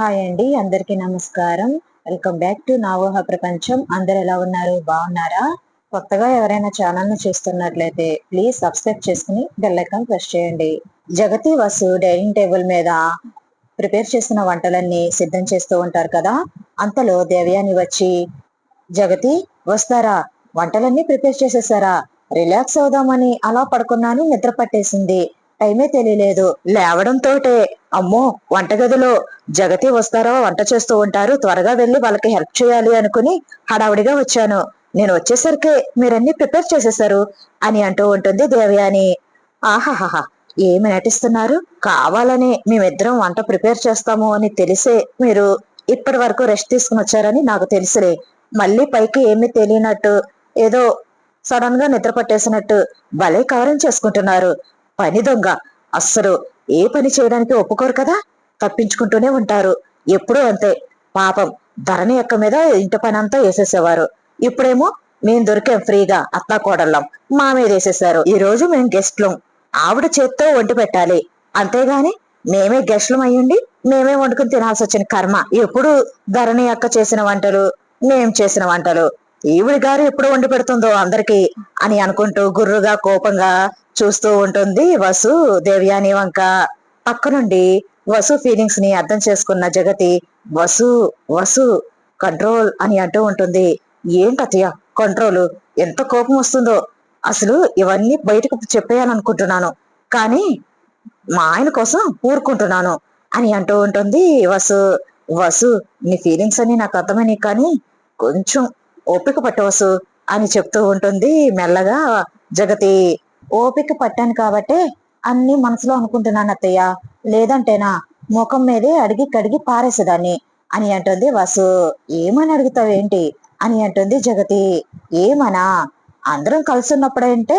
Hi అండి, అందరికీ నమస్కారం. వెల్కమ్ బ్యాక్ టు నా ఊహ ప్రపంచం. అందరు ఎలా ఉన్నారు? బాగున్నారా? కొత్తగా ఎవరైనా ఛానల్ ను చూస్తున్నట్లయితే ప్లీజ్ సబ్స్క్రైబ్ చేసుకుని బెల్ ఐకాన్ ప్రెస్ చేయండి. జగతి వసు డైనింగ్ టేబుల్ మీద ప్రిపేర్ చేసిన వంటలన్నీ సిద్ధం చేస్తూ ఉంటారు కదా. అంతలో దేవయాని వచ్చి, జగతి వస్తారా, వంటలన్నీ ప్రిపేర్ చేసేసారా? రిలాక్స్ అవుదామని అలా పడుకున్నాను, నిద్ర పట్టేసింది, టైమే తెలియలేదు. లేవడంతోటే అమ్మో వంటగదిలో జగతి వస్తారో వంట చేస్తూ ఉంటారు, త్వరగా వెళ్ళి వాళ్ళకి హెల్ప్ చేయాలి అనుకుని హడావుడిగా వచ్చాను. నేను వచ్చేసరికి మీరన్నీ ప్రిపేర్ చేసేసారు అని అంటూ ఉంటుంది దేవయాని. ఆహాహా, ఏమి నటిస్తున్నారు? కావాలని మేమిద్దరం వంట ప్రిపేర్ చేస్తాము అని తెలిసే మీరు ఇప్పటి వరకు రెస్ట్ తీసుకుని వచ్చారని నాకు తెలుసులే. మళ్ళీ పైకి ఏమీ తెలియనట్టు, ఏదో సడన్ గా నిద్ర పట్టేసినట్టు భలే కవరం చేసుకుంటున్నారు. పని దొంగ, అస్సలు ఏ పని చేయడానికి ఒప్పుకోరు కదా, తప్పించుకుంటూనే ఉంటారు. ఎప్పుడూ అంతే. పాపం ధరణి అక్క మీద ఇంటి పని అంతా వేసేసేవారు. ఇప్పుడేమో మేము దొరికాం ఫ్రీగా అత్తా కోడళ్ళం, మా మీద వేసేసారు. ఈ రోజు మేము గెస్ట్లం, ఆవిడ చేత్తో వండి పెట్టాలి, అంతేగాని మేమే గెస్ట్లం అయ్యుండి మేమే వండుకుని తినాల్సి వచ్చిన కర్మ. ఎప్పుడు ధరణి అక్క చేసిన వంటలు, మేం చేసిన వంటలు ఈవిడ గారు ఎప్పుడు వండి పెడుతుందో అందరికి అని అనుకుంటూ గుర్రుగా కోపంగా చూస్తూ ఉంటుంది వసు దేవయాని వంక. పక్కనుండి వసు ఫీలింగ్స్ ని అర్థం చేసుకున్న జగతి, వసు వసు కంట్రోల్ అని అంటూ ఉంటుంది. ఏంటతయ్య కంట్రోలు? ఎంత కోపం వస్తుందో అసలు. ఇవన్నీ బయటకు చెప్పేయాలనుకుంటున్నాను, కానీ మా ఆయన కోసం ఊరుకుంటున్నాను అని అంటూ ఉంటుంది వసు. వసు, నీ ఫీలింగ్స్ అన్ని నాకు అర్థమైనాయి, కానీ కొంచెం ఓపిక పట్టు వసు అని చెప్తూ ఉంటుంది మెల్లగా జగతి. ఓపిక పట్టాను కాబట్టే అన్ని మనసులో అనుకుంటున్నాను అత్తయ్య, లేదంటేనా ముఖం మీదే అడిగి కడిగి పారేసేదాన్ని అని అంటుంది వసు. ఏమని అడుగుతావేంటి అని అంటుంది జగతి. ఏమనా? అందరం కలిసి ఉన్నప్పుడంటే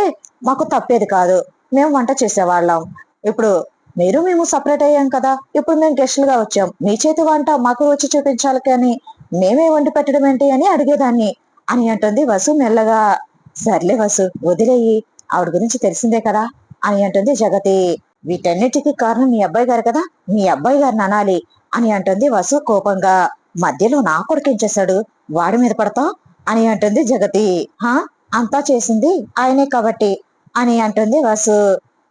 మాకు తప్పేది కాదు, మేము వంట చేసేవాళ్ళం. ఇప్పుడు మీరు మేము సపరేట్ అయ్యాం కదా, ఇప్పుడు మేము గెస్టులుగా వచ్చాం, మీ చేతి వంట మాకు వచ్చి చూపించాలి, కానీ మేమే వండి పెట్టడం ఏంటి అని అడిగేదాన్ని అని అంటుంది వసు మెల్లగా. సర్లే వసు, వదిలేయి, ఆవిడ గురించి తెలిసిందే కదా అని అంటుంది జగతి. వీటన్నిటికీ కారణం మీ అబ్బాయి గారు కదా, మీ అబ్బాయి గారిని అనాలి అని అంటుంది వసు కోపంగా. మధ్యలో నా కొడుకేం చేశాడు, వాడి మీద పడతా అని అంటుంది జగతి. హా, అంతా చేసింది ఆయనే కాబట్టి అని అంటుంది వసు.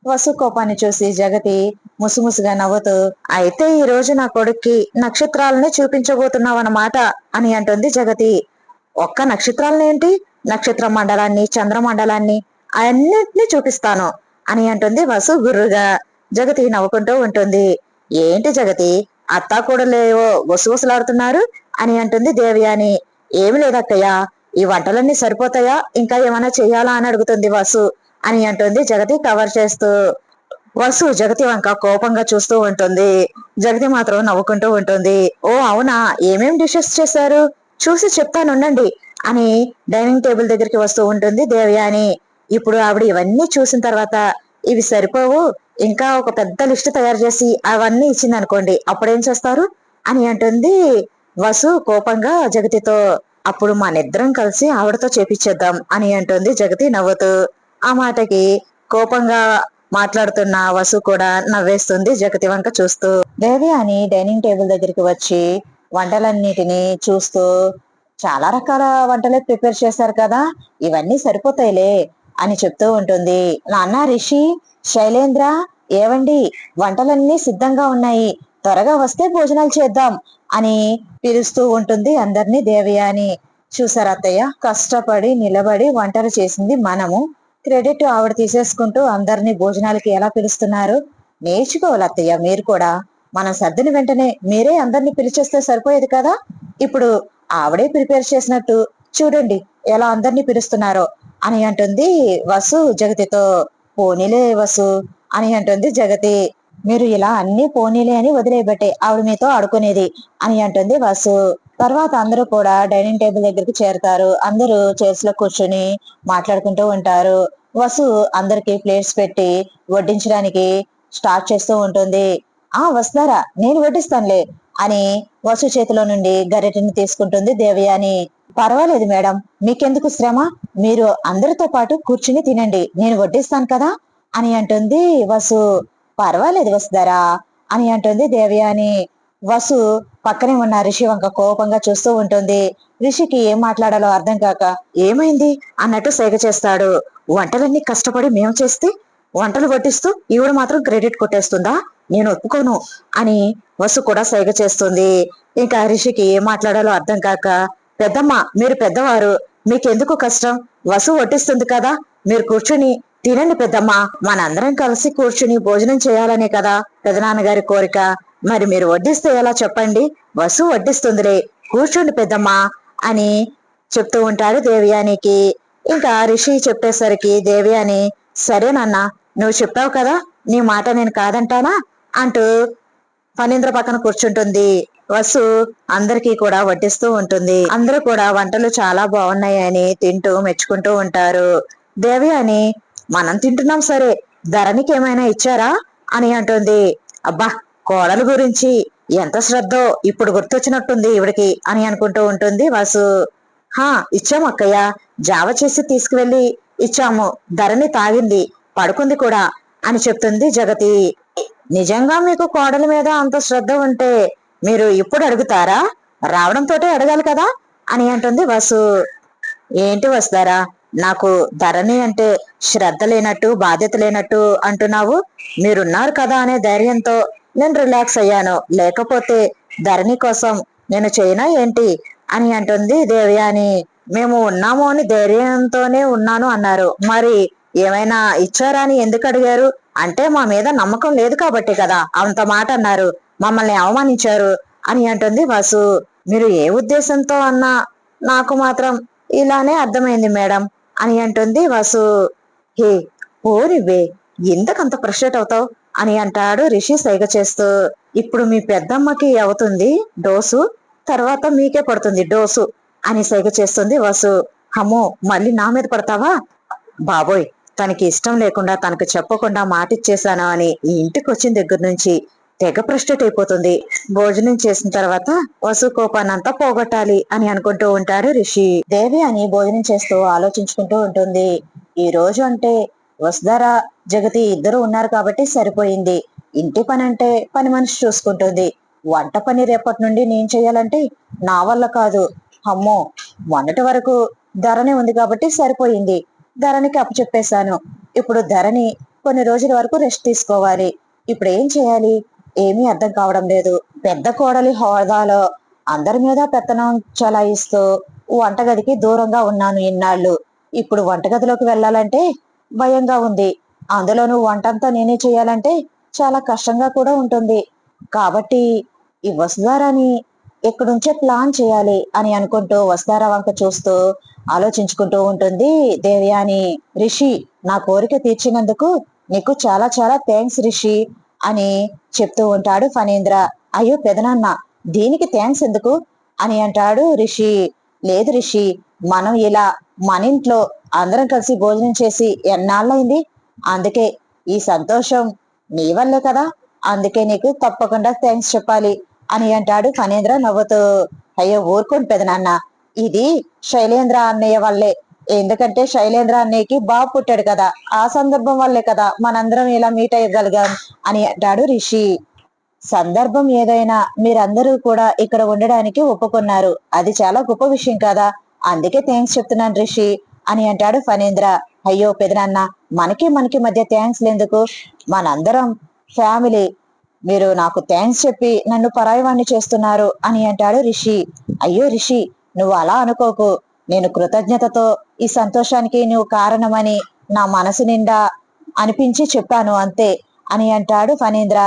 వసు కోపాన్ని చూసి జగతి ముసుముసుగా నవ్వుతూ, అయితే ఈ రోజు నా కొడుక్కి నక్షత్రాలని చూపించబోతున్నావన్నమాట అని అంటుంది జగతి. ఒక్క నక్షత్రాలనేంటి, నక్షత్ర మండలాన్ని చంద్రమండలాన్ని అన్నిటినీ చూపిస్తాను అని అంటుంది వసు గుర్రుగా. జగతి నవ్వుకుంటూ ఉంటుంది. ఏంటి జగతి, అత్తా కూడా లేవో గుసగుసలాడుతున్నారు అని అంటుంది దేవయాని. ఏమి లేదక్కయ్య, ఈ వంటలన్నీ సరిపోతాయా, ఇంకా ఏమైనా చెయ్యాలా అని అడుగుతుంది వసు అని అంటుంది జగతి కవర్ చేస్తూ. వసు జగతి వంక కోపంగా చూస్తూ ఉంటుంది. జగతి మాత్రం నవ్వుకుంటూ ఉంటుంది. ఓ అవునా, ఏమేం డిషెస్ చేశారు, చూసి చెప్తానుండండి అని డైనింగ్ టేబుల్ దగ్గరికి వస్తూ ఉంటుంది దేవయాని. ఇప్పుడు ఆవిడ ఇవన్నీ చూసిన తర్వాత, ఇవి సరిపోవు, ఇంకా ఒక పెద్ద లిస్ట్ తయారు చేసి అవన్నీ ఇచ్చింది అనుకోండి, అప్పుడేం చేస్తారు అని అంటుంది వసు కోపంగా జగతితో. అప్పుడు మనిద్దరం కలిసి ఆవిడతో చేపించేద్దాం అని అంటుంది జగతి నవ్వుతూ. ఆ మాటకి కోపంగా మాట్లాడుతున్న వసు కూడా నవ్వేస్తుంది జగతి వంక చూస్తూ. దేవయాని డైనింగ్ టేబుల్ దగ్గరికి వచ్చి వంటలన్నిటినీ చూస్తూ, చాలా రకాల వంటలే ప్రిపేర్ చేశారు కదా, ఇవన్నీ సరిపోతాయిలే అని చెప్తూ ఉంటుంది. నాన్న రిషి, శైలేంద్ర, ఏవండి, వంటలన్నీ సిద్ధంగా ఉన్నాయి, త్వరగా వస్తే భోజనాలు చేద్దాం అని పిలుస్తూ ఉంటుంది అందరినీ దేవయాని. చూసారు అత్తయ్య, కష్టపడి నిలబడి వంటలు చేసింది మనము, క్రెడిట్ ఆవిడ తీసేసుకుంటూ అందరినీ భోజనాలకి ఎలా పిలుస్తున్నారు. నేర్చుకోవాలి అత్తయ్య మీరు కూడా. మనం సర్దిన వెంటనే మీరే అందరినీ పిలిచేస్తే సరిపోయేది కదా, ఇప్పుడు ఆవిడే ప్రిపేర్ చేసినట్టు చూడండి ఎలా అందరినీ పిలుస్తున్నారో అని అంటుంది వసు జగతితో. పోనీలే వసు అని అంటుంది జగతి. మీరు ఇలా అన్ని పోనీలే అని వదిలేయబట్టే ఆవిడ మీతో ఆడుకునేది అని అంటుంది వసు. తర్వాత అందరూ కూడా డైనింగ్ టేబుల్ దగ్గరికి చేరుతారు. అందరూ చైర్స్ లో కూర్చొని మాట్లాడుకుంటూ ఉంటారు. వసు అందరికి ప్లేట్స్ పెట్టి వడ్డించడానికి స్టార్ట్ చేస్తూ ఉంటుంది. వస్తారా, నేను వడ్డిస్తానులే అని వసు చేతిలో నుండి గరిటెని తీసుకుంటుంది దేవయాని. పర్వాలేదు మేడం, మీకెందుకు శ్రమ, మీరు అందరితో పాటు కూర్చుని తినండి, నేను వడ్డిస్తాను కదా అని అంటుంది వసు. పర్వాలేదు వస్తారా అని అంటుంది దేవయాని. వసు పక్కనే ఉన్న రిషి వంక కోపంగా చూస్తూ ఉంటుంది. రిషికి ఏం మాట్లాడాలో అర్థం కాక ఏమైంది అన్నట్టు సైగ చేస్తాడు. వంటలన్నీ కష్టపడి మేము చేస్తే వంటలు వడ్డిస్తూ ఈవిడ మాత్రం క్రెడిట్ కొట్టేస్తుందా, నేను ఒప్పుకోను అని వసు కూడా సైగ చేస్తుంది. ఇంకా రిషికి ఏం మాట్లాడాలో అర్థం కాక, పెద్దమ్మ మీరు పెద్దవారు, మీకెందుకు కష్టం, వసు వడ్డిస్తుంది కదా, మీరు కూర్చుని తినండి పెద్దమ్మ, మనందరం కలిసి కూర్చుని భోజనం చేయాలనే కదా పెదనాన్నగారి కోరిక, మరి మీరు వడ్డిస్తే ఎలా చెప్పండి, వసు వడ్డిస్తుందిలే, కూర్చోండి పెద్దమ్మా అని చెప్తూ ఉంటాడు దేవయానికి. ఇంకా రిషి చెప్పేసరికి దేవయాని సరేనన్నా, నువ్వు చెప్పావు కదా, నీ మాట నేను కాదంటానా అంటూ ఫణీంద్ర పక్కన కూర్చుంటుంది. వసు అందరికీ కూడా వడ్డిస్తూ ఉంటుంది. అందరూ కూడా వంటలు చాలా బాగున్నాయని తింటూ మెచ్చుకుంటూ ఉంటారు. దేవయాని మనం తింటున్నాం సరే, ధరణికి ఏమైనా ఇచ్చారా అని అంటుంది. అబ్బా, కోడలు గురించి ఎంత శ్రద్ధో ఇప్పుడు గుర్తొచ్చినట్టుంది ఇవిడికి అని అనుకుంటూ ఉంటుంది వాసు. హా, ఇచ్చాము అక్కయ్య, జావ చేసి తీసుకువెళ్ళి ఇచ్చాము, ధరణి తాగింది, పడుకుంది కూడా అని చెప్తుంది జగతి. నిజంగా మీకు కోడల మీద అంత శ్రద్ధ ఉంటే మీరు ఇప్పుడు అడుగుతారా, రావడంతోటే అడగాలి కదా అని అంటుంది వసు. ఏంటి వస్తారా, నాకు ధరణి అంటే శ్రద్ధ లేనట్టు బాధ్యత లేనట్టు అంటున్నావు, మీరున్నారు కదా అనే ధైర్యంతో నేను రిలాక్స్ అయ్యాను, లేకపోతే ధరణి కోసం నేను చేయనా ఏంటి అని అంటుంది దేవయాని. మేము ఉన్నాము అని ధైర్యంతోనే ఉన్నాను అన్నారు, మరి ఏమైనా ఇచ్చారా అని ఎందుకు అడిగారు, అంటే మా మీద నమ్మకం లేదు కాబట్టి కదా అంత మాట అన్నారు, మమ్మల్ని అవమానించారు అని అంటుంది వసు. మీరు ఏ ఉద్దేశంతో అన్నా నాకు మాత్రం ఇలానే అర్థమైంది మేడం అని అంటుంది వసు. హే పోనివే, ఎందుకంత ఫ్రస్ట్రేట్ అవుతావు అని అంటాడు రిషి సైగ చేస్తూ. ఇప్పుడు మీ పెద్దమ్మకి అవుతుంది డోసు, తర్వాత మీకే పడుతుంది డోసు అని సైగ చేస్తుంది వసు. అమ్మో, మళ్ళీ నా మీద పడతావా, బాబోయ్, తనకి ఇష్టం లేకుండా తనకు చెప్పకుండా మాటిచ్చేశాను అని ఈ ఇంటికి వచ్చిన దగ్గర నుంచి తెగ ఫ్రస్ట్రేట్ అయిపోతుంది. భోజనం చేసిన తర్వాత వసు కోపాన్నంతా పోగొట్టాలి అని అనుకుంటూ ఉంటాడు రిషి. దేవి అని భోజనం చేస్తూ ఆలోచించుకుంటూ ఉంటుంది. ఈ రోజు అంటే వసుధర జగతి ఇద్దరు ఉన్నారు కాబట్టి సరిపోయింది. ఇంటి పని అంటే పని మనిషి చూసుకుంటుంది, వంట పని రేపటి నుండి నేను చెయ్యాలంటే నా వల్ల కాదు. అమ్మో, మొన్నటి వరకు ధరణి ఉంది కాబట్టి సరిపోయింది, ధరణికి అప్పచెప్పేశాను, ఇప్పుడు ధరణి కొన్ని రోజుల వరకు రెస్ట్ తీసుకోవాలి, ఇప్పుడు ఏం చేయాలి ఏమీ అర్థం కావడం లేదు. పెద్ద కోడలి హోదాలో అందరి మీద పెత్తనం చలాయిస్తూ వంటగదికి దూరంగా ఉన్నాను ఇన్నాళ్ళు, ఇప్పుడు వంటగదిలోకి వెళ్ళాలంటే భయంగా ఉంది, అందులోనూ వంటంతా నేనే చేయాలంటే చాలా కష్టంగా కూడా ఉంటుంది, కాబట్టి ఈ వసుధారాని ఎక్కడుంచే ప్లాన్ చేయాలి అని అనుకుంటూ వసుధార వంక చూస్తూ ఆలోచించుకుంటూ ఉంటుంది దేవయాని. రిషి, నా కోరిక తీర్చినందుకు నీకు చాలా చాలా థ్యాంక్స్ రిషి అని చెప్తూ ఉంటాడు ఫణీంద్ర. అయ్యో పెదనాన్న, దీనికి థ్యాంక్స్ ఎందుకు అని అంటాడు రిషి. లేదు రిషి, మనం ఇలా మన ఇంట్లో అందరం కలిసి భోజనం చేసి ఎన్నాళ్ళైంది, అందుకే ఈ సంతోషం నీ వల్లే కదా, అందుకే నీకు తప్పకుండా థ్యాంక్స్ చెప్పాలి అని అంటాడు ఫణీంద్ర నవ్వుతూ. అయ్యో ఊరుకోండి పెదనాన్న, ఇది శైలేంద్ర అన్నయ్య వల్లే, ఎందుకంటే శైలేంద్ర అన్నయ్యకి బాబు పుట్టాడు కదా, ఆ సందర్భం వల్లే కదా మనందరం ఇలా మీట్ అయ్యగలిగాం అని అంటాడు రిషి. సందర్భం ఏదైనా మీరందరూ కూడా ఇక్కడ ఉండడానికి ఒప్పుకున్నారు, అది చాలా గొప్ప విషయం కదా, అందుకే థ్యాంక్స్ చెప్తున్నాను రిషి అని అంటాడు ఫణీంద్ర. అయ్యో పెదనాన్న, మనకి మధ్య థ్యాంక్స్ లేందుకు, మనందరం ఫ్యామిలీ, మీరు నాకు థ్యాంక్స్ చెప్పి నన్ను పరాయివాణ్ణి చేస్తున్నారు అని అంటాడు రిషి. అయ్యో రిషి, నువ్వు అలా అనుకోకు, నేను కృతజ్ఞతతో ఈ సంతోషానికి నువ్వు కారణమని నా మనసు నిండా అనిపించి చెప్పాను అంతే అని అంటాడు ఫణీంద్ర.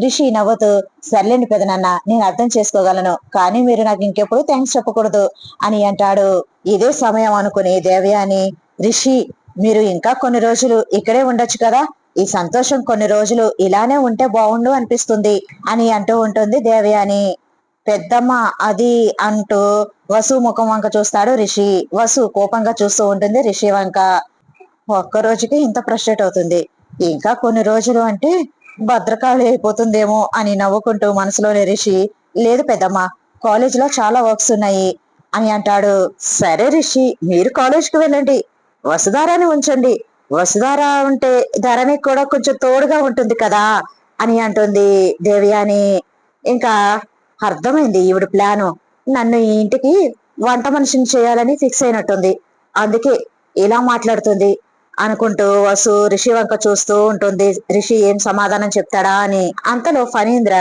రిషి నవ్వుతూ, సర్లేండి పెదనాన్న, నేను అర్థం చేసుకోగలను, కానీ మీరు నాకు ఇంకెప్పుడు థ్యాంక్స్ చెప్పకూడదు అని అంటాడు. ఇదే సమయం అనుకుని దేవయాని, రిషి మీరు ఇంకా కొన్ని రోజులు ఇక్కడే ఉండొచ్చు కదా, ఈ సంతోషం కొన్ని రోజులు ఇలానే ఉంటే బాగుండు అనిపిస్తుంది అని అంటూ ఉంటుంది దేవయాని. పెద్దమ్మ అది అంటూ వసు ముఖం వంక చూస్తాడు రిషి. వసు కోపంగా చూస్తూ ఉంటుంది రిషి వంక. ఒక్క రోజుకి ఇంత ఫ్రస్ట్రేట్ అవుతుంది, ఇంకా కొన్ని రోజులు అంటే భద్రకాళి అయిపోతుందేమో అని నవ్వుకుంటూ మనసులోని రిషి, లేదు పెద్దమ్మ, కాలేజ్ లో చాలా వర్క్స్ ఉన్నాయి అని అంటాడు. సరే రిషి, మీరు కాలేజ్కి వెళ్ళండి, వసుధారాని ఉంచండి, వసుధార ఉంటే ధరణి కూడా కొంచెం తోడుగా ఉంటుంది కదా అని అంటుంది దేవయాని. ఇంకా అర్థమైంది ఈవిడ ప్లాను. నన్ను ఈ ఇంటికి వంట మనిషిని చేయాలని ఫిక్స్ అయినట్టుంది. అందుకే ఇలా మాట్లాడుతుంది అనుకుంటూ వసు రిషి వంక చూస్తూ ఉంటుంది. రిషి ఏం సమాధానం చెప్తాడా అని. అంతలో ఫణీంద్ర,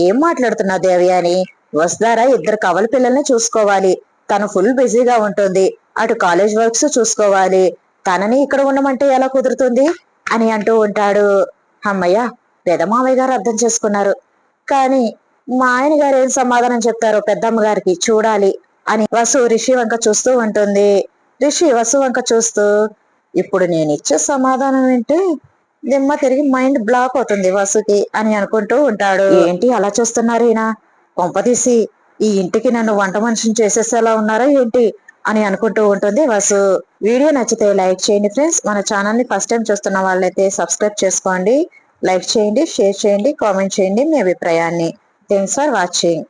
ఏం మాట్లాడుతున్నావు దేవి అని. వసుధారా ఇద్దరు కవల పిల్లల్ని చూసుకోవాలి. తను ఫుల్ బిజీగా ఉంటుంది. అటు కాలేజ్ వర్క్స్ చూసుకోవాలి. తనని ఇక్కడ ఉండమంటే ఎలా కుదురుతుంది అని అంటూ ఉంటాడు. అమ్మయ్య, పెదమామయ్య గారు అర్థం చేసుకున్నారు. కానీ మా ఆయన గారు ఏం సమాధానం చెప్తారో పెద్దమ్మ గారికి చూడాలి అని వసు రిషి వంక చూస్తూ ఉంటుంది. రిషి వసు వంక చూస్తూ, ఇప్పుడు నేను ఇచ్చే సమాధానం వింటే దిమ్మ తిరిగి మైండ్ బ్లాక్ అవుతుంది వసుకి అని అనుకుంటూ ఉంటాడు. ఏంటి అలా చూస్తున్నారు ఈయన? కొంపదీసి ఈ ఇంటికి నన్ను వంట మనిషిని చేసేసేలా ఉన్నారా ఏంటి అని అనుకుంటూ ఉంటుంది వసు. వీడియో నచ్చితే లైక్ చేయండి ఫ్రెండ్స్. మన ఛానల్ ని ఫస్ట్ టైం చూస్తున్న వాళ్ళైతే సబ్స్క్రైబ్ చేసుకోండి. లైక్ చేయండి, షేర్ చేయండి, కామెంట్ చేయండి మీ అభిప్రాయాన్ని. Thanks for watching.